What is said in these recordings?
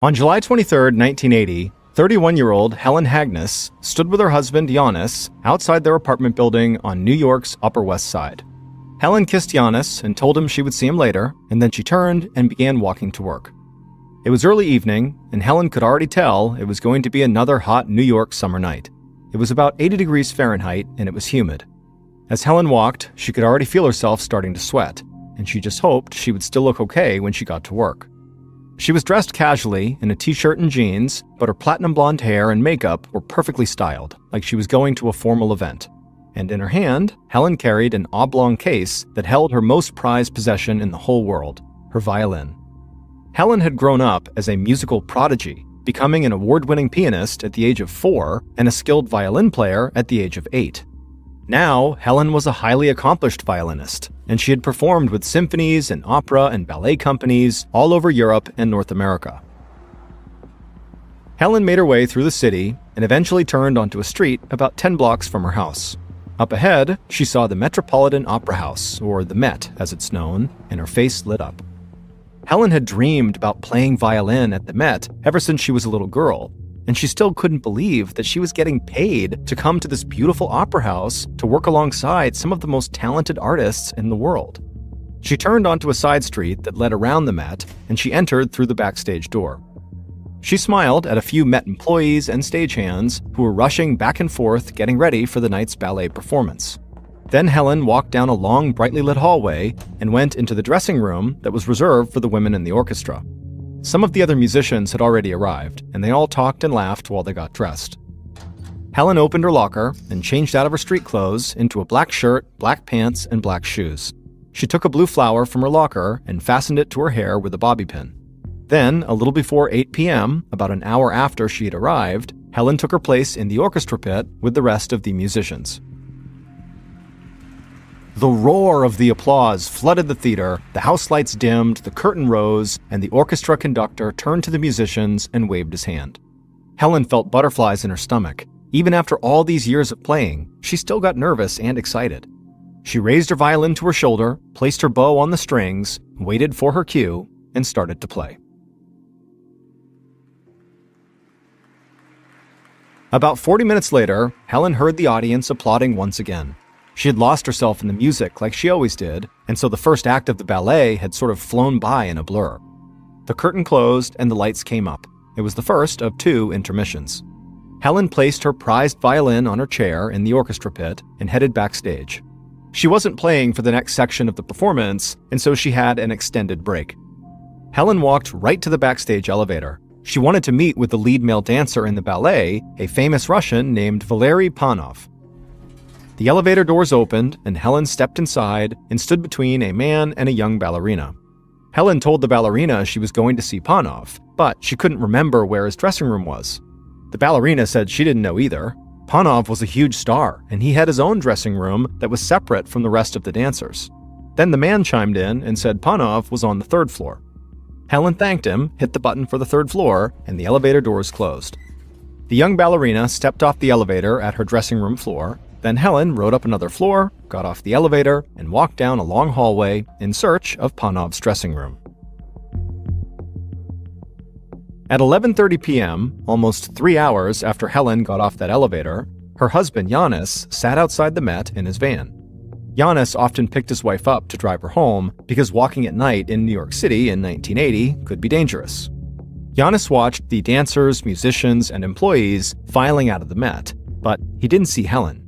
On July 23, 1980, 31-year-old Helen Hagnes stood with her husband Janis outside their apartment building on New York's Upper West Side. Helen kissed Janis and told him she would see him later, and then she turned and began walking to work. It was early evening, and Helen could already tell it was going to be another hot New York summer night. It was about 80 degrees Fahrenheit, and it was humid. As Helen walked, she could already feel herself starting to sweat, and she just hoped she would still look okay when she got to work. She was dressed casually in a t-shirt and jeans, but her platinum blonde hair and makeup were perfectly styled, like she was going to a formal event. And in her hand, Helen carried an oblong case that held her most prized possession in the whole world, her violin. Helen had grown up as a musical prodigy, becoming an award-winning pianist at the age of 4 and a skilled violin player at the age of 8. Now, Helen was a highly accomplished violinist, and she had performed with symphonies and opera and ballet companies all over Europe and North America. Helen made her way through the city and eventually turned onto a street about 10 blocks from her house. Up ahead, she saw the Metropolitan Opera House, or the Met as it's known, and her face lit up. Helen had dreamed about playing violin at the Met ever since she was a little girl, and she still couldn't believe that she was getting paid to come to this beautiful opera house to work alongside some of the most talented artists in the world. She turned onto a side street that led around the Met, and she entered through the backstage door. She smiled at a few Met employees and stagehands who were rushing back and forth getting ready for the night's ballet performance. Then Helen walked down a long, brightly lit hallway and went into the dressing room that was reserved for the women in the orchestra. Some of the other musicians had already arrived, and they all talked and laughed while they got dressed. Helen opened her locker and changed out of her street clothes into a black shirt, black pants, and black shoes. She took a blue flower from her locker and fastened it to her hair with a bobby pin. Then, a little before 8 p.m., about an hour after she had arrived, Helen took her place in the orchestra pit with the rest of the musicians. The roar of the applause flooded the theater, the house lights dimmed, the curtain rose, and the orchestra conductor turned to the musicians and waved his hand. Helen felt butterflies in her stomach. Even after all these years of playing, she still got nervous and excited. She raised her violin to her shoulder, placed her bow on the strings, waited for her cue, and started to play. About 40 minutes later, Helen heard the audience applauding once again. She had lost herself in the music like she always did, and so the first act of the ballet had sort of flown by in a blur. The curtain closed and the lights came up. It was the first of 2 intermissions. Helen placed her prized violin on her chair in the orchestra pit and headed backstage. She wasn't playing for the next section of the performance, and so she had an extended break. Helen walked right to the backstage elevator. She wanted to meet with the lead male dancer in the ballet, a famous Russian named Valery Panov. The elevator doors opened, and Helen stepped inside and stood between a man and a young ballerina. Helen told the ballerina she was going to see Panov, but she couldn't remember where his dressing room was. The ballerina said she didn't know either. Panov was a huge star, and he had his own dressing room that was separate from the rest of the dancers. Then the man chimed in and said Panov was on the 3rd floor. Helen thanked him, hit the button for the 3rd floor, and the elevator doors closed. The young ballerina stepped off the elevator at her dressing room floor. Then Helen rode up another floor, got off the elevator, and walked down a long hallway in search of Panov's dressing room. At 11:30 p.m., almost 3 hours after Helen got off that elevator, her husband Janis sat outside the Met in his van. Janis often picked his wife up to drive her home because walking at night in New York City in 1980 could be dangerous. Janis watched the dancers, musicians, and employees filing out of the Met, but he didn't see Helen.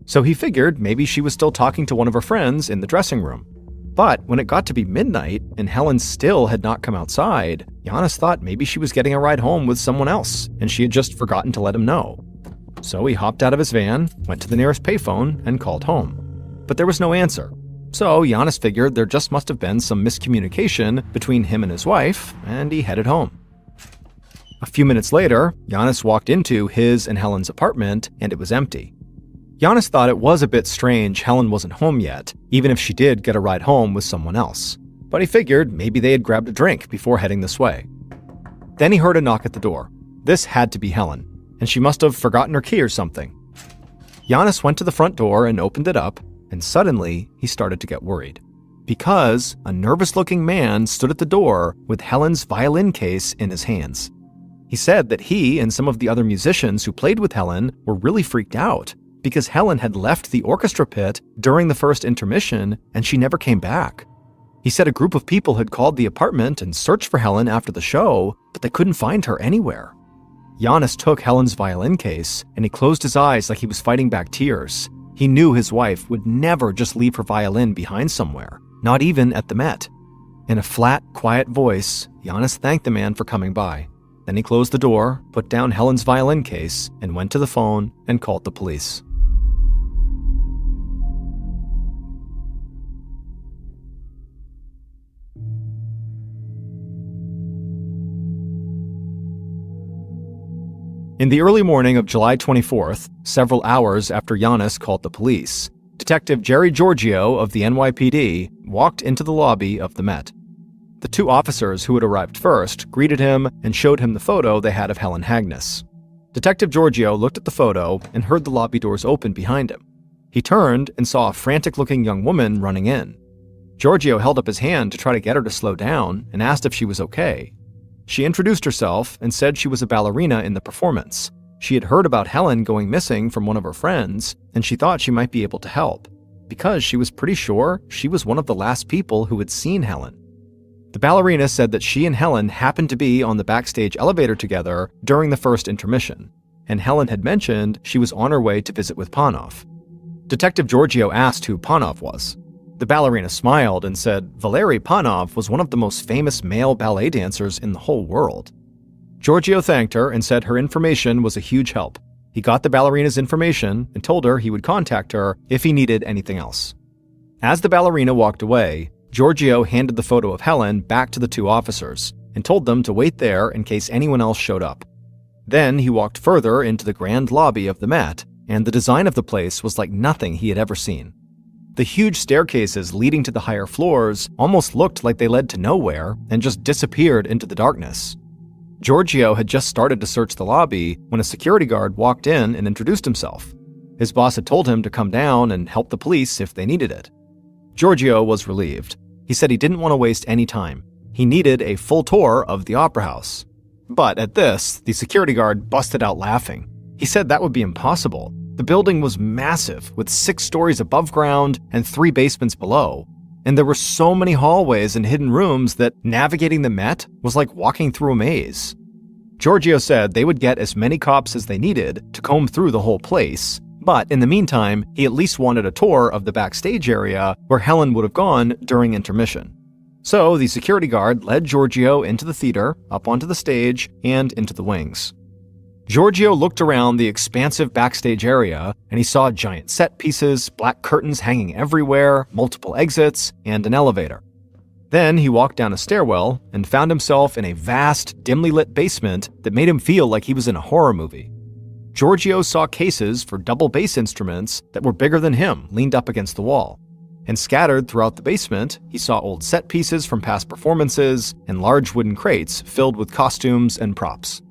So he figured maybe she was still talking to one of her friends in the dressing room. But when it got to be midnight and Helen still had not come outside, Janis thought maybe she was getting a ride home with someone else and she had just forgotten to let him know. So he hopped out of his van, went to the nearest payphone, and called home. But there was no answer. So Janis figured there just must have been some miscommunication between him and his wife, and he headed home. A few minutes later, Janis walked into his and Helen's apartment, and it was empty. Janis thought it was a bit strange Helen wasn't home yet, even if she did get a ride home with someone else. But he figured maybe they had grabbed a drink before heading this way. Then he heard a knock at the door. This had to be Helen, and she must have forgotten her key or something. Janis went to the front door and opened it up, and suddenly he started to get worried. Because a nervous-looking man stood at the door with Helen's violin case in his hands. He said that he and some of the other musicians who played with Helen were really freaked out because Helen had left the orchestra pit during the first intermission and she never came back. He said a group of people had called the apartment and searched for Helen after the show, but they couldn't find her anywhere. Janis took Helen's violin case and he closed his eyes like he was fighting back tears. He knew his wife would never just leave her violin behind somewhere, not even at the Met. In a flat, quiet voice, Janis thanked the man for coming by. Then he closed the door, put down Helen's violin case, and went to the phone and called the police. In the early morning of July 24th, several hours after Janis called the police, Detective Jerry Giorgio of the NYPD walked into the lobby of the Met. The two officers who had arrived first greeted him and showed him the photo they had of Helen Hagnes. Detective Giorgio looked at the photo and heard the lobby doors open behind him. He turned and saw a frantic-looking young woman running in. Giorgio held up his hand to try to get her to slow down and asked if she was okay. She introduced herself and said she was a ballerina in the performance. She had heard about Helen going missing from one of her friends, and she thought she might be able to help, because she was pretty sure she was one of the last people who had seen Helen. The ballerina said that she and Helen happened to be on the backstage elevator together during the first intermission, and Helen had mentioned she was on her way to visit with Panov. Detective Giorgio asked who Panov was. The ballerina smiled and said Valery Panov was one of the most famous male ballet dancers in the whole world. Giorgio thanked her and said her information was a huge help. He got the ballerina's information and told her he would contact her if he needed anything else. As the ballerina walked away, Giorgio handed the photo of Helen back to the two officers and told them to wait there in case anyone else showed up. Then he walked further into the grand lobby of the Met, and the design of the place was like nothing he had ever seen. The huge staircases leading to the higher floors almost looked like they led to nowhere and just disappeared into the darkness. Giorgio had just started to search the lobby when a security guard walked in and introduced himself. His boss had told him to come down and help the police if they needed it. Giorgio was relieved. He said he didn't want to waste any time. He needed a full tour of the opera house. But at this, the security guard busted out laughing. He said that would be impossible. The building was massive, with 6 stories above ground and 3 basements below. And there were so many hallways and hidden rooms that navigating the Met was like walking through a maze. Giorgio said they would get as many cops as they needed to comb through the whole place, but in the meantime, he at least wanted a tour of the backstage area where Helen would have gone during intermission. So the security guard led Giorgio into the theater, up onto the stage, and into the wings. Giorgio looked around the expansive backstage area, and he saw giant set pieces, black curtains hanging everywhere, multiple exits, and an elevator. Then he walked down a stairwell and found himself in a vast, dimly lit basement that made him feel like he was in a horror movie. Giorgio saw cases for double bass instruments that were bigger than him leaned up against the wall. And scattered throughout the basement, he saw old set pieces from past performances and large wooden crates filled with costumes and props.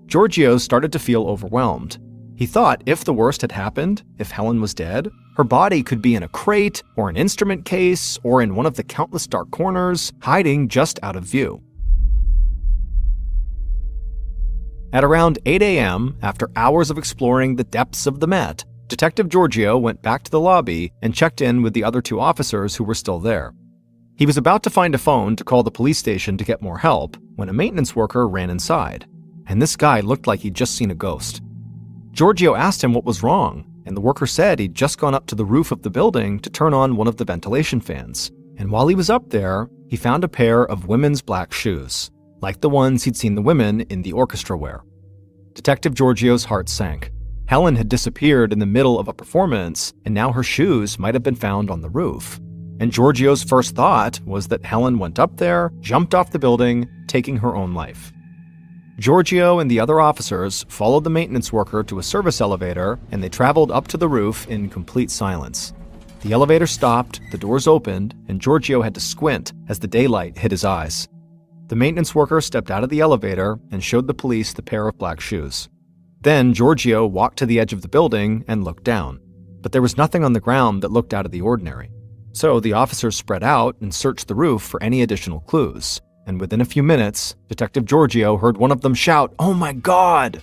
Giorgio started to feel overwhelmed. He thought if the worst had happened, if Helen was dead, her body could be in a crate or an instrument case or in one of the countless dark corners, hiding just out of view. At around 8 a.m., after hours of exploring the depths of the Met, Detective Giorgio went back to the lobby and checked in with the other 2 officers who were still there. He was about to find a phone to call the police station to get more help when a maintenance worker ran inside. And this guy looked like he'd just seen a ghost. Giorgio asked him what was wrong, and the worker said he'd just gone up to the roof of the building to turn on one of the ventilation fans. And while he was up there, he found a pair of women's black shoes, like the ones he'd seen the women in the orchestra wear. Detective Giorgio's heart sank. Helen had disappeared in the middle of a performance, and now her shoes might have been found on the roof. And Giorgio's first thought was that Helen went up there, jumped off the building, taking her own life. Giorgio and the other officers followed the maintenance worker to a service elevator, and they traveled up to the roof in complete silence. The elevator stopped, the doors opened, and Giorgio had to squint as the daylight hit his eyes. The maintenance worker stepped out of the elevator and showed the police the pair of black shoes. Then Giorgio walked to the edge of the building and looked down, but there was nothing on the ground that looked out of the ordinary. So the officers spread out and searched the roof for any additional clues, and within a few minutes, Detective Giorgio heard one of them shout, "Oh my God!"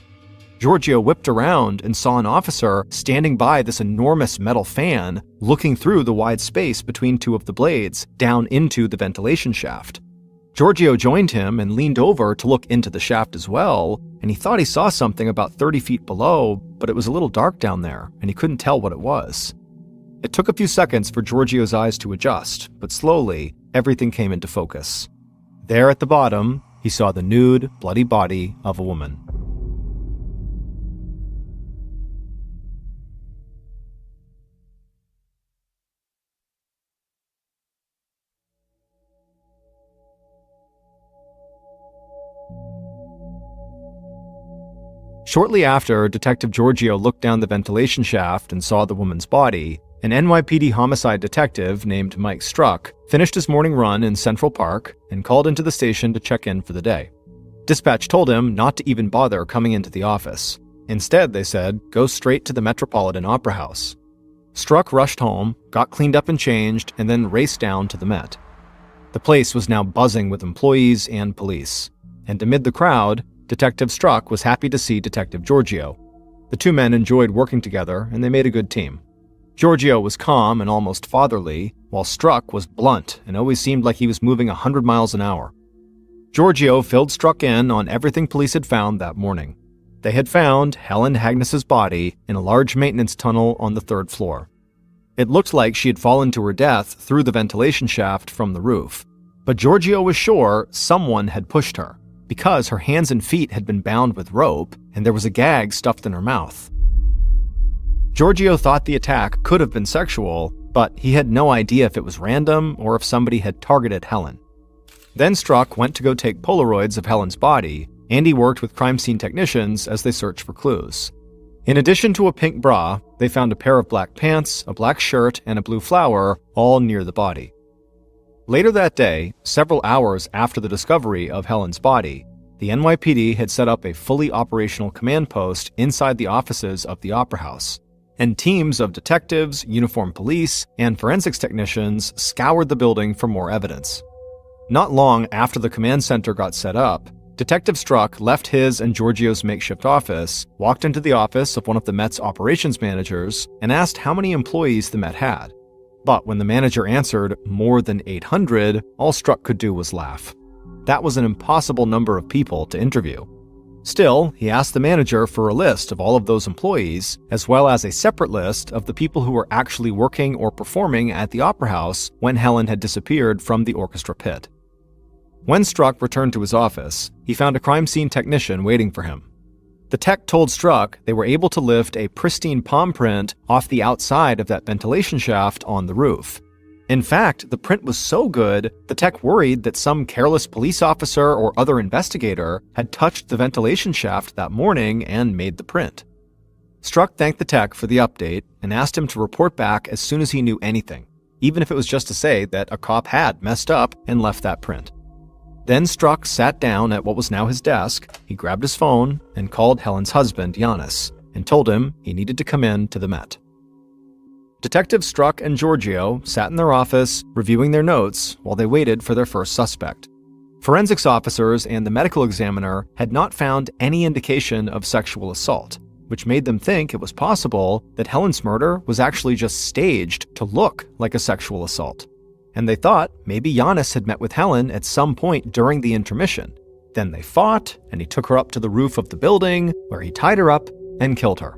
Giorgio whipped around and saw an officer standing by this enormous metal fan, looking through the wide space between two of the blades down into the ventilation shaft. Giorgio joined him and leaned over to look into the shaft as well, and he thought he saw something about 30 feet below, but it was a little dark down there, and he couldn't tell what it was. It took a few seconds for Giorgio's eyes to adjust, but slowly, everything came into focus. There at the bottom, he saw the nude, bloody body of a woman. Shortly after, Detective Giorgio looked down the ventilation shaft and saw the woman's body. An NYPD homicide detective named Mike Struck finished his morning run in Central Park and called into the station to check in for the day. Dispatch told him not to even bother coming into the office. Instead, they said, go straight to the Metropolitan Opera House. Struck rushed home, got cleaned up and changed, and then raced down to the Met. The place was now buzzing with employees and police. And amid the crowd, Detective Struck was happy to see Detective Giorgio. The two men enjoyed working together, and they made a good team. Giorgio was calm and almost fatherly, while Struck was blunt and always seemed like he was moving 100 miles an hour. Giorgio filled Struck in on everything police had found that morning. They had found Helen Hagness's body in a large maintenance tunnel on the 3rd floor. It looked like she had fallen to her death through the ventilation shaft from the roof, but Giorgio was sure someone had pushed her, because her hands and feet had been bound with rope and there was a gag stuffed in her mouth. Giorgio thought the attack could have been sexual, but he had no idea if it was random or if somebody had targeted Helen. Then Struck went to go take Polaroids of Helen's body, and he worked with crime scene technicians as they searched for clues. In addition to a pink bra, they found a pair of black pants, a black shirt, and a blue flower, all near the body. Later that day, several hours after the discovery of Helen's body, the NYPD had set up a fully operational command post inside the offices of the Opera House, and teams of detectives, uniformed police, and forensics technicians scoured the building for more evidence. Not long after the command center got set up, Detective Struck left his and Giorgio's makeshift office, walked into the office of one of the Met's operations managers, and asked how many employees the Met had. But when the manager answered more than 800, all Struck could do was laugh. That was an impossible number of people to interview. Still, he asked the manager for a list of all of those employees, as well as a separate list of the people who were actually working or performing at the Opera House when Helen had disappeared from the orchestra pit. When Struck returned to his office, he found a crime scene technician waiting for him. The tech told Struck they were able to lift a pristine palm print off the outside of that ventilation shaft on the roof. In fact, the print was so good, the tech worried that some careless police officer or other investigator had touched the ventilation shaft that morning and made the print. Struck thanked the tech for the update and asked him to report back as soon as he knew anything, even if it was just to say that a cop had messed up and left that print. Then Struck sat down at what was now his desk, he grabbed his phone, and called Helen's husband, Giannis, and told him he needed to come in to the Met. Detectives Struck and Giorgio sat in their office, reviewing their notes while they waited for their first suspect. Forensics officers and the medical examiner had not found any indication of sexual assault, which made them think it was possible that Helen's murder was actually just staged to look like a sexual assault. And they thought maybe Giannis had met with Helen at some point during the intermission. Then they fought, and he took her up to the roof of the building, where he tied her up and killed her.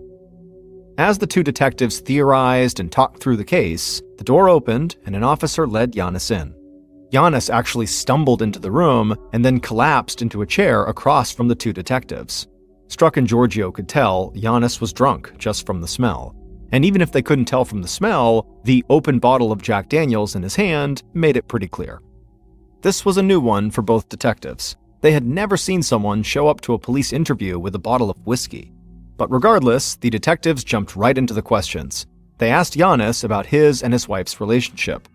As the two detectives theorized and talked through the case, the door opened and an officer led Giannis in. Giannis actually stumbled into the room and then collapsed into a chair across from the two detectives. Struck and Giorgio could tell Giannis was drunk just from the smell. And even if they couldn't tell from the smell, the open bottle of Jack Daniels in his hand made it pretty clear. This was a new one for both detectives. They had never seen someone show up to a police interview with a bottle of whiskey. But regardless, the detectives jumped right into the questions. They asked Giannis about his and his wife's relationship.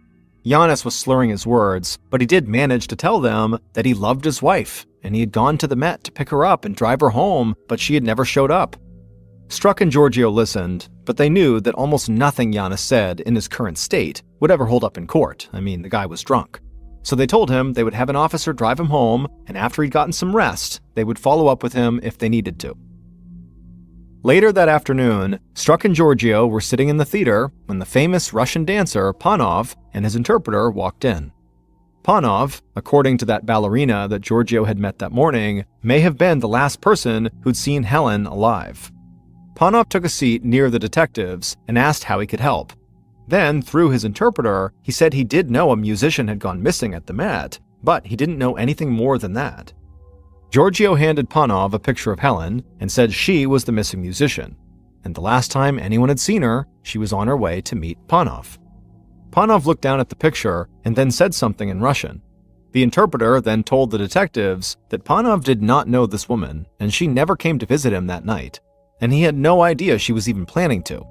Giannis was slurring his words, but he did manage to tell them that he loved his wife, and he had gone to the Met to pick her up and drive her home, but she had never showed up. Struck and Giorgio listened, but they knew that almost nothing Giannis said in his current state would ever hold up in court. I mean, the guy was drunk. So they told him they would have an officer drive him home, and after he'd gotten some rest, they would follow up with him if they needed to. Later that afternoon, Struck and Giorgio were sitting in the theater when the famous Russian dancer Panov and his interpreter walked in. Panov, according to that ballerina that Giorgio had met that morning, may have been the last person who'd seen Helen alive. Panov took a seat near the detectives and asked how he could help. Then, through his interpreter, he said he did know a musician had gone missing at the Met, but he didn't know anything more than that. Giorgio handed Panov a picture of Helen and said she was the missing musician, and the last time anyone had seen her, she was on her way to meet Panov. Panov looked down at the picture and then said something in Russian. The interpreter then told the detectives that Panov did not know this woman, and she never came to visit him that night, and he had no idea she was even planning to.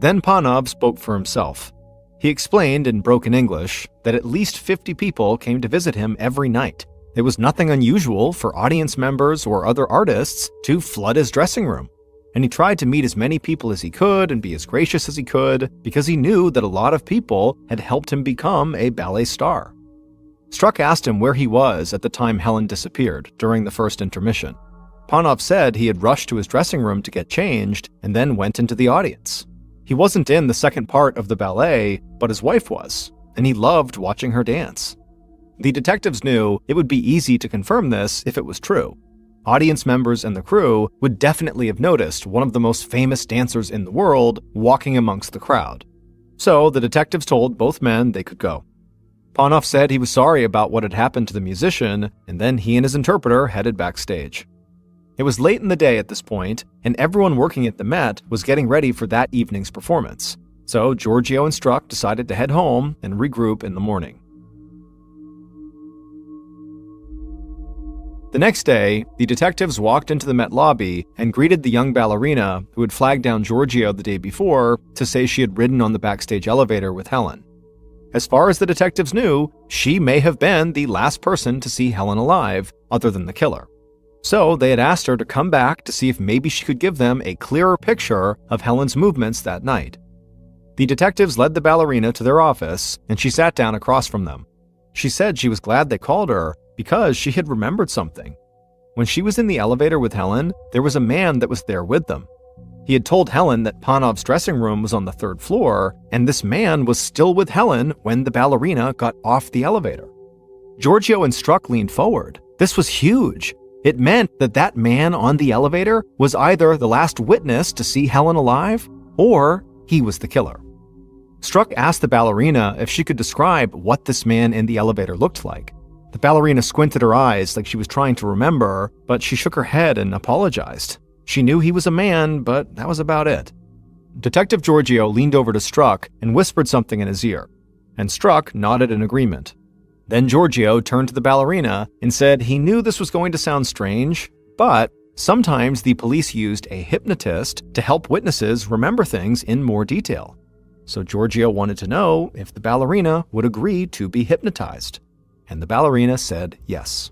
Then Panov spoke for himself. He explained in broken English that at least 50 people came to visit him every night. It was nothing unusual for audience members or other artists to flood his dressing room. And he tried to meet as many people as he could and be as gracious as he could because he knew that a lot of people had helped him become a ballet star. Struck asked him where he was at the time Helen disappeared during the first intermission. Panov said he had rushed to his dressing room to get changed and then went into the audience. He wasn't in the second part of the ballet, but his wife was, and he loved watching her dance. The detectives knew it would be easy to confirm this if it was true. Audience members and the crew would definitely have noticed one of the most famous dancers in the world walking amongst the crowd. So the detectives told both men they could go. Panov said he was sorry about what had happened to the musician, and then he and his interpreter headed backstage. It was late in the day at this point, and everyone working at the Met was getting ready for that evening's performance. So Giorgio and Struck decided to head home and regroup in the morning. The next day, the detectives walked into the Met lobby and greeted the young ballerina who had flagged down Giorgio the day before to say she had ridden on the backstage elevator with Helen. As far as the detectives knew, she may have been the last person to see Helen alive, other than the killer. So they had asked her to come back to see if maybe she could give them a clearer picture of Helen's movements that night. The detectives led the ballerina to their office, and she sat down across from them. She said she was glad they called her because she had remembered something. When she was in the elevator with Helen, there was a man that was there with them. He had told Helen that Panov's dressing room was on the third floor, and this man was still with Helen when the ballerina got off the elevator. Giorgio and Struck leaned forward. This was huge. It meant that that man on the elevator was either the last witness to see Helen alive, or he was the killer. Struck asked the ballerina if she could describe what this man in the elevator looked like. The ballerina squinted her eyes like she was trying to remember, but she shook her head and apologized. She knew he was a man, but that was about it. Detective Giorgio leaned over to Struck and whispered something in his ear, and Struck nodded in agreement. Then Giorgio turned to the ballerina and said he knew this was going to sound strange, but sometimes the police used a hypnotist to help witnesses remember things in more detail. So Giorgio wanted to know if the ballerina would agree to be hypnotized, and the ballerina said yes.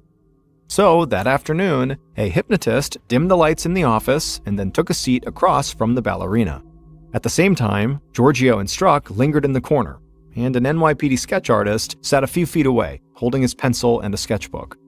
So that afternoon, a hypnotist dimmed the lights in the office and then took a seat across from the ballerina. At the same time, Giorgio and Struck lingered in the corner, and an NYPD sketch artist sat a few feet away, holding his pencil and a sketchbook.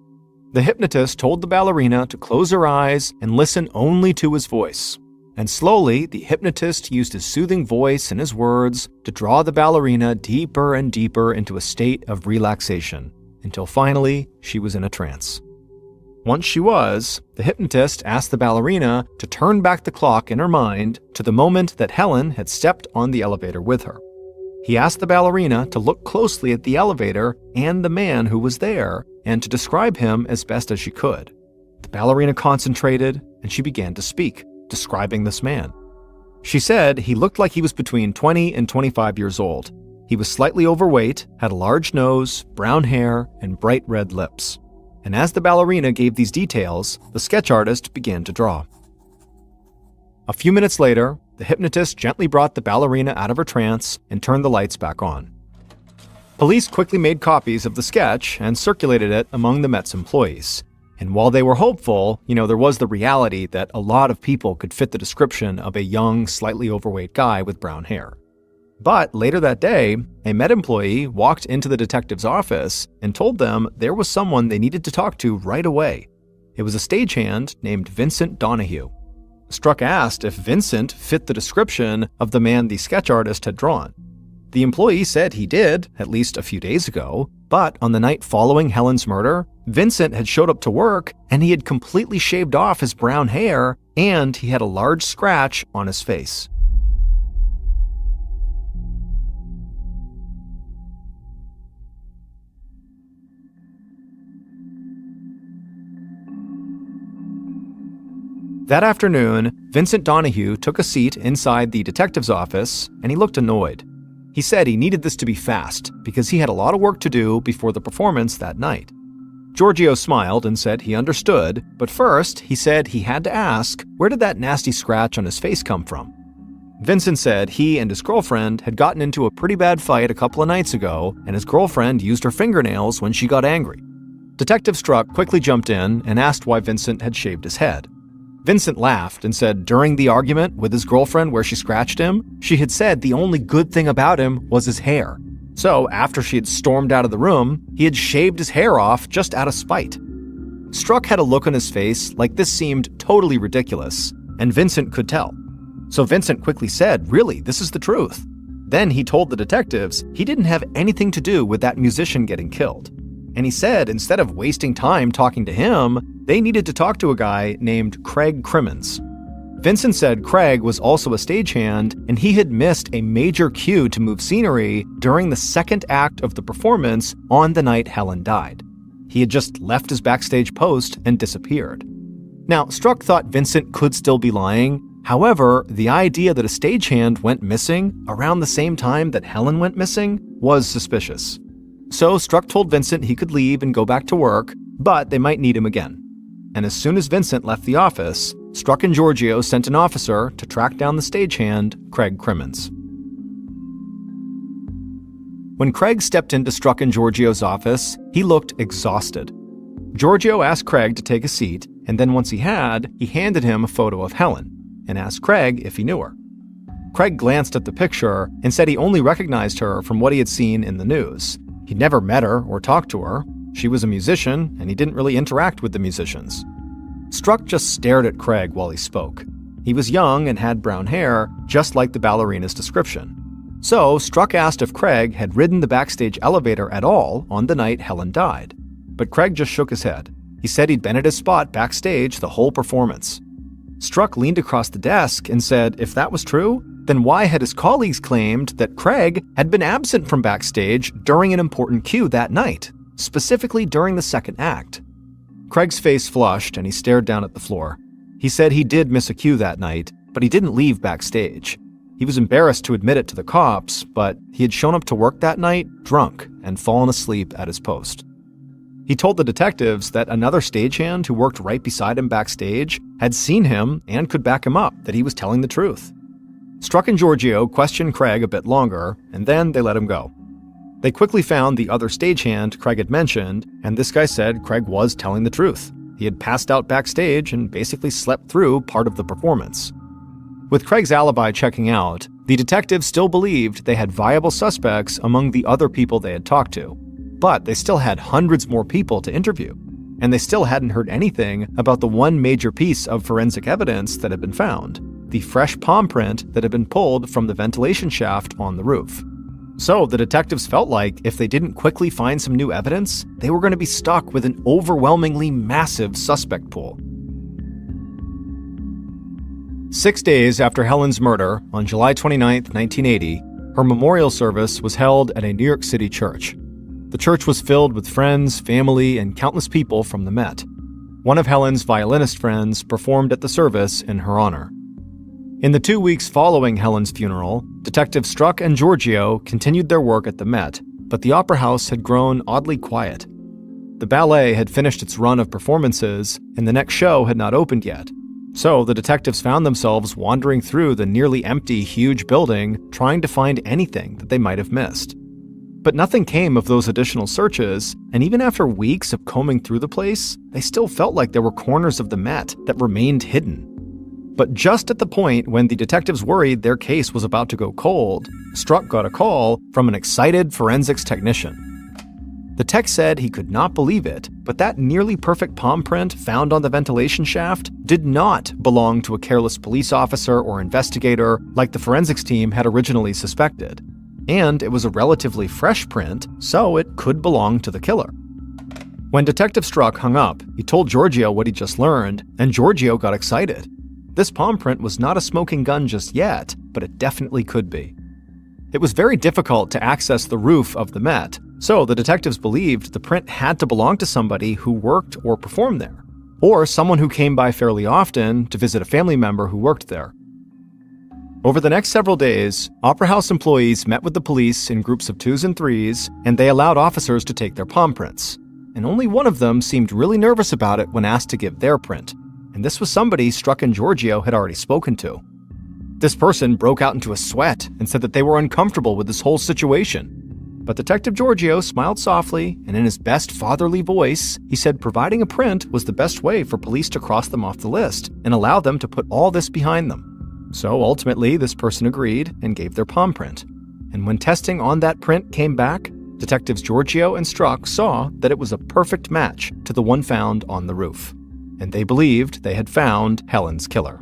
The hypnotist told the ballerina to close her eyes and listen only to his voice. And slowly, the hypnotist used his soothing voice and his words to draw the ballerina deeper and deeper into a state of relaxation, until finally she was in a trance. Once she was, the hypnotist asked the ballerina to turn back the clock in her mind to the moment that Helen had stepped on the elevator with her. He asked the ballerina to look closely at the elevator and the man who was there, and to describe him as best as she could. The ballerina concentrated, and she began to speak, describing this man. She said he looked like he was between 20 and 25 years old. He was slightly overweight, had a large nose, brown hair, and bright red lips. And as the ballerina gave these details, the sketch artist began to draw. A few minutes later, the hypnotist gently brought the ballerina out of her trance and turned the lights back on. Police quickly made copies of the sketch and circulated it among the Met's employees. And while they were hopeful, there was the reality that a lot of people could fit the description of a young, slightly overweight guy with brown hair. But later that day, a Met employee walked into the detective's office and told them there was someone they needed to talk to right away. It was a stagehand named Vincent Donahue. Struck asked if Vincent fit the description of the man the sketch artist had drawn. The employee said he did, at least a few days ago, but on the night following Helen's murder, Vincent had showed up to work and he had completely shaved off his brown hair and he had a large scratch on his face. That afternoon, Vincent Donahue took a seat inside the detective's office and he looked annoyed. He said he needed this to be fast because he had a lot of work to do before the performance that night. Giorgio smiled and said he understood, but first he said he had to ask where did that nasty scratch on his face come from. Vincent said he and his girlfriend had gotten into a pretty bad fight a couple of nights ago and his girlfriend used her fingernails when she got angry. Detective Struck quickly jumped in and asked why Vincent had shaved his head. Vincent laughed and said during the argument with his girlfriend where she scratched him, she had said the only good thing about him was his hair. So after she had stormed out of the room, he had shaved his hair off just out of spite. Struck had a look on his face like this seemed totally ridiculous, and Vincent could tell. So Vincent quickly said, "Really, this is the truth." Then he told the detectives he didn't have anything to do with that musician getting killed. And he said instead of wasting time talking to him, they needed to talk to a guy named Craig Crimmins. Vincent said Craig was also a stagehand and he had missed a major cue to move scenery during the second act of the performance on the night Helen died. He had just left his backstage post and disappeared. Now, Struck thought Vincent could still be lying. However, the idea that a stagehand went missing around the same time that Helen went missing was suspicious. So Struck told Vincent he could leave and go back to work, but they might need him again. And as soon as Vincent left the office, Struck and Giorgio sent an officer to track down the stagehand, Craig Crimmins. When Craig stepped into Struck and Giorgio's office, he looked exhausted. Giorgio asked Craig to take a seat, and then once he handed him a photo of Helen and asked Craig if he knew her. Craig glanced at the picture and said he only recognized her from what he had seen in the news. He'd never met her or talked to her. She was a musician, and he didn't really interact with the musicians. Struck just stared at Craig while he spoke. He was young and had brown hair, just like the ballerina's description. So Struck asked if Craig had ridden the backstage elevator at all on the night Helen died. But Craig just shook his head. He said he'd been at his spot backstage the whole performance. Struck leaned across the desk and said if that was true, then why had his colleagues claimed that Craig had been absent from backstage during an important cue that night, specifically during the second act? Craig's face flushed and he stared down at the floor. He said he did miss a cue that night, but he didn't leave backstage. He was embarrassed to admit it to the cops, but he had shown up to work that night drunk and fallen asleep at his post. He told the detectives that another stagehand who worked right beside him backstage had seen him and could back him up that he was telling the truth. Struck and Giorgio questioned Craig a bit longer, and then they let him go. They quickly found the other stagehand Craig had mentioned, and this guy said Craig was telling the truth. He had passed out backstage and basically slept through part of the performance. With Craig's alibi checking out, the detectives still believed they had viable suspects among the other people they had talked to. But they still had hundreds more people to interview, and they still hadn't heard anything about the one major piece of forensic evidence that had been found, the fresh palm print that had been pulled from the ventilation shaft on the roof. So the detectives felt like if they didn't quickly find some new evidence, they were going to be stuck with an overwhelmingly massive suspect pool. 6 days after Helen's murder, on July 29, 1980, her memorial service was held at a New York City church. The church was filled with friends, family, and countless people from the Met. One of Helen's violinist friends performed at the service in her honor. In the 2 weeks following Helen's funeral, Detectives Struck and Giorgio continued their work at the Met, but the Opera House had grown oddly quiet. The ballet had finished its run of performances, and the next show had not opened yet. So the detectives found themselves wandering through the nearly empty, huge building, trying to find anything that they might have missed. But nothing came of those additional searches, and even after weeks of combing through the place, they still felt like there were corners of the Met that remained hidden. But just at the point when the detectives worried their case was about to go cold, Strzok got a call from an excited forensics technician. The tech said he could not believe it, but that nearly perfect palm print found on the ventilation shaft did not belong to a careless police officer or investigator like the forensics team had originally suspected. And it was a relatively fresh print, so it could belong to the killer. When Detective Strzok hung up, he told Giorgio what he just learned, and Giorgio got excited. This palm print was not a smoking gun just yet, but it definitely could be. It was very difficult to access the roof of the Met, so the detectives believed the print had to belong to somebody who worked or performed there, or someone who came by fairly often to visit a family member who worked there. Over the next several days, Opera House employees met with the police in groups of 2s and 3s, and they allowed officers to take their palm prints. And only one of them seemed really nervous about it when asked to give their print. And this was somebody Strzok and Giorgio had already spoken to. This person broke out into a sweat and said that they were uncomfortable with this whole situation. But Detective Giorgio smiled softly, and in his best fatherly voice, he said providing a print was the best way for police to cross them off the list and allow them to put all this behind them. So ultimately, this person agreed and gave their palm print. And when testing on that print came back, Detectives Giorgio and Strzok saw that it was a perfect match to the one found on the roof. And they believed they had found Helen's killer.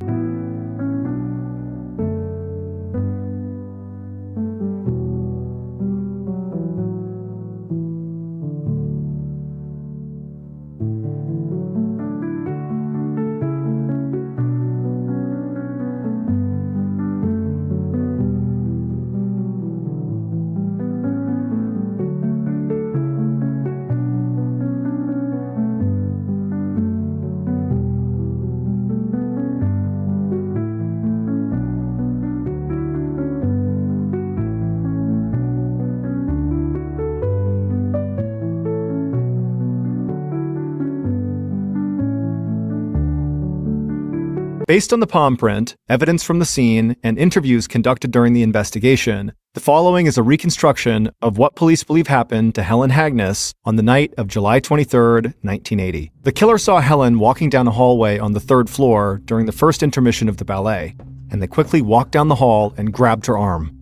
Based on the palm print, evidence from the scene, and interviews conducted during the investigation, the following is a reconstruction of what police believe happened to Helen Hagnes on the night of July 23, 1980. The killer saw Helen walking down a hallway on the 3rd floor during the first intermission of the ballet, and they quickly walked down the hall and grabbed her arm.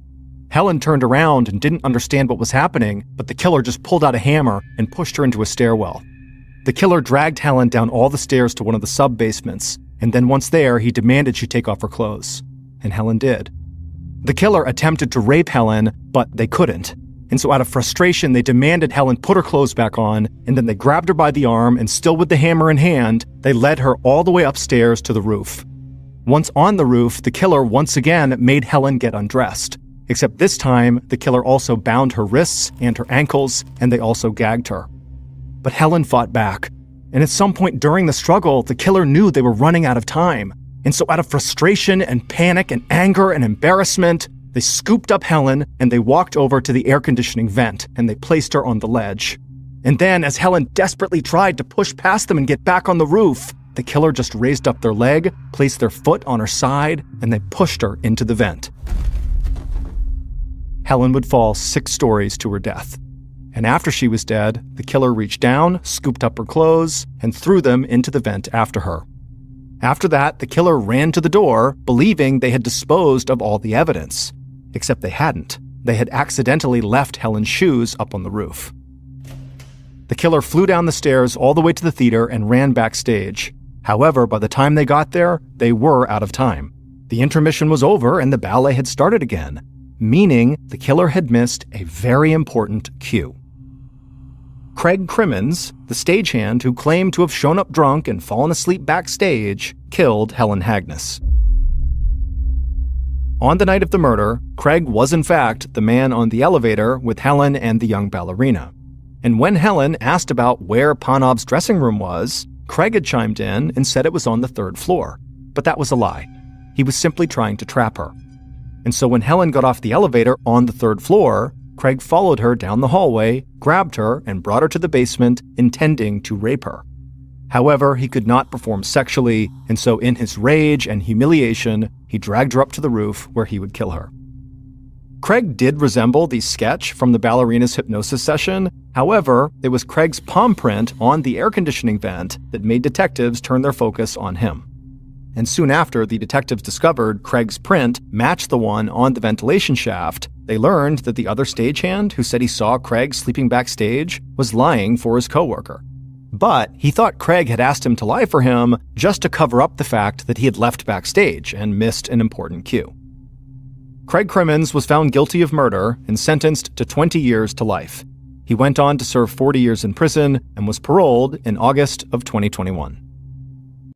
Helen turned around and didn't understand what was happening, but the killer just pulled out a hammer and pushed her into a stairwell. The killer dragged Helen down all the stairs to one of the sub-basements, and then once there, he demanded she take off her clothes. And Helen did. The killer attempted to rape Helen, but they couldn't. And so out of frustration, they demanded Helen put her clothes back on, and then they grabbed her by the arm, and still with the hammer in hand, they led her all the way upstairs to the roof. Once on the roof, the killer once again made Helen get undressed. Except this time, the killer also bound her wrists and her ankles, and they also gagged her. But Helen fought back. And at some point during the struggle, the killer knew they were running out of time. And so out of frustration and panic and anger and embarrassment, they scooped up Helen and they walked over to the air conditioning vent and they placed her on the ledge. And then as Helen desperately tried to push past them and get back on the roof, the killer just raised up their leg, placed their foot on her side, and they pushed her into the vent. Helen would fall 6 stories to her death. And after she was dead, the killer reached down, scooped up her clothes, and threw them into the vent after her. After that, the killer ran to the door, believing they had disposed of all the evidence. Except they hadn't. They had accidentally left Helen's shoes up on the roof. The killer flew down the stairs all the way to the theater and ran backstage. However, by the time they got there, they were out of time. The intermission was over and the ballet had started again, meaning the killer had missed a very important cue. Craig Crimmins, the stagehand who claimed to have shown up drunk and fallen asleep backstage, killed Helen Hagnes. On the night of the murder, Craig was in fact the man on the elevator with Helen and the young ballerina. And when Helen asked about where Panob's dressing room was, Craig had chimed in and said it was on the 3rd floor. But that was a lie. He was simply trying to trap her. And so when Helen got off the elevator on the 3rd floor, Craig followed her down the hallway, grabbed her, and brought her to the basement, intending to rape her. However, he could not perform sexually, and so in his rage and humiliation, he dragged her up to the roof where he would kill her. Craig did resemble the sketch from the ballerina's hypnosis session. However, it was Craig's palm print on the air conditioning vent that made detectives turn their focus on him. and soon after the detectives discovered Craig's print matched the one on the ventilation shaft, they learned that the other stagehand who said he saw Craig sleeping backstage was lying for his coworker. But he thought Craig had asked him to lie for him just to cover up the fact that he had left backstage and missed an important cue. Craig Crimmins was found guilty of murder and sentenced to 20 years to life. He went on to serve 40 years in prison and was paroled in August of 2021.